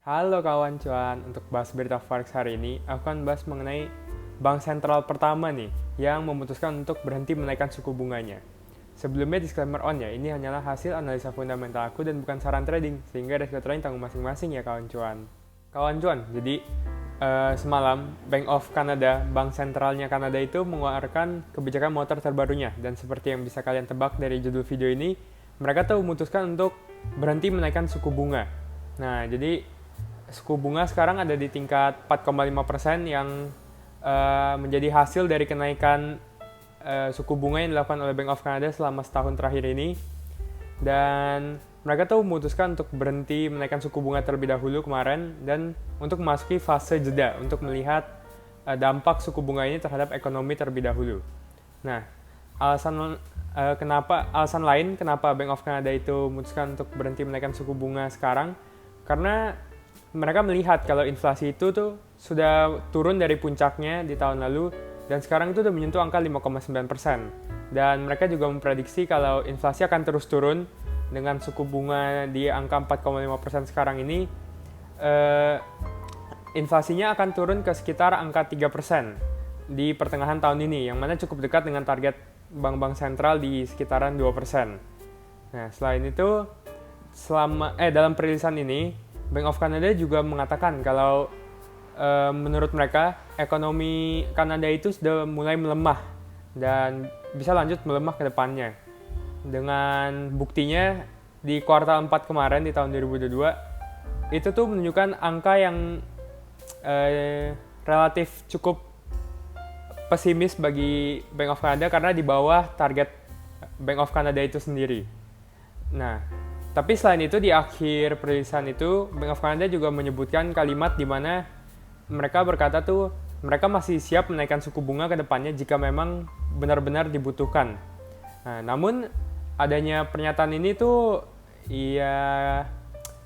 Halo kawan cuan, untuk bahas berita forex hari ini, aku akan bahas mengenai bank sentral pertama nih, yang memutuskan untuk berhenti menaikkan suku bunganya. Sebelumnya disclaimer on ya, ini hanyalah hasil analisa fundamental aku dan bukan saran trading, sehingga resiko trading tanggung masing-masing ya kawan cuan. Kawan cuan, jadi semalam Bank of Canada, bank sentralnya Kanada itu mengeluarkan kebijakan moneter terbarunya, dan seperti yang bisa kalian tebak dari judul video ini, mereka tuh memutuskan untuk berhenti menaikkan suku bunga. Nah, jadi suku bunga sekarang ada di tingkat 4,5% yang menjadi hasil dari kenaikan suku bunga yang dilakukan oleh Bank of Canada selama setahun terakhir ini. Dan mereka tuh memutuskan untuk berhenti menaikkan suku bunga terlebih dahulu kemarin dan untuk memasuki fase jeda untuk melihat dampak suku bunga ini terhadap ekonomi terlebih dahulu. Nah, alasan lain kenapa Bank of Canada itu memutuskan untuk berhenti menaikkan suku bunga sekarang, karena mereka melihat kalau inflasi itu tuh sudah turun dari puncaknya di tahun lalu dan sekarang itu udah menyentuh angka 5,9%. Dan mereka juga memprediksi kalau inflasi akan terus turun dengan suku bunga di angka 4,5% sekarang ini. Inflasinya akan turun ke sekitar angka 3% di pertengahan tahun ini, yang mana cukup dekat dengan target bank-bank sentral di sekitaran 2%. Nah, selain itu, dalam perilisan ini, Bank of Canada juga mengatakan kalau menurut mereka ekonomi Kanada itu sudah mulai melemah dan bisa lanjut melemah ke depannya. Dengan buktinya di kuartal 4 kemarin di tahun 2022 itu tuh menunjukkan angka yang relatif cukup pesimis bagi Bank of Canada karena di bawah target Bank of Canada itu sendiri. Nah, tapi selain itu di akhir perilisan itu Bank of Canada juga menyebutkan kalimat di mana mereka berkata tuh mereka masih siap menaikkan suku bunga ke depannya jika memang benar-benar dibutuhkan. Nah, namun adanya pernyataan ini tuh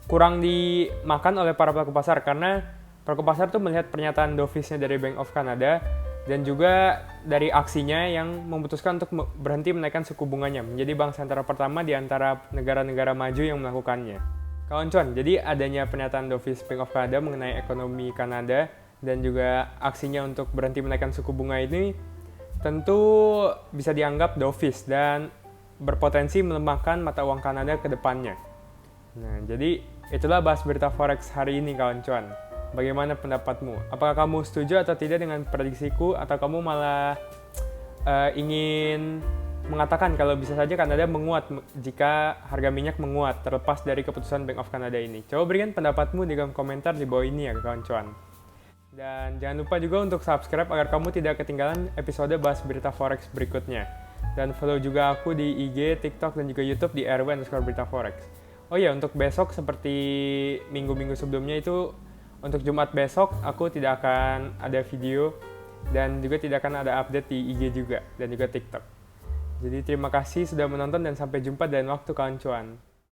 kurang dimakan oleh para pelaku pasar karena pelaku pasar tuh melihat pernyataan dovish-nya dari Bank of Canada dan juga dari aksinya yang memutuskan untuk berhenti menaikkan suku bunganya menjadi bank sentral pertama di antara negara-negara maju yang melakukannya. Kawan cuan, jadi adanya pernyataan dovish Bank of Canada mengenai ekonomi Kanada dan juga aksinya untuk berhenti menaikkan suku bunga ini tentu bisa dianggap dovish dan berpotensi melemahkan mata uang Kanada ke depannya. Nah, jadi itulah bahas berita forex hari ini kawan cuan. Bagaimana pendapatmu? Apakah kamu setuju atau tidak dengan prediksiku, atau kamu malah ingin mengatakan kalau bisa saja Kanada menguat jika harga minyak menguat terlepas dari keputusan Bank of Canada ini? Coba berikan pendapatmu di kolom komentar di bawah ini ya kawan cuan. Dan jangan lupa juga untuk subscribe agar kamu tidak ketinggalan episode bahas berita forex berikutnya. Dan follow juga aku di IG, TikTok, dan juga YouTube di rw_berita_forex. Oh iya, untuk besok seperti minggu-minggu sebelumnya itu, untuk Jumat besok aku tidak akan ada video dan juga tidak akan ada update di IG juga dan juga TikTok. Jadi terima kasih sudah menonton dan sampai jumpa dan waktu kawan cuan.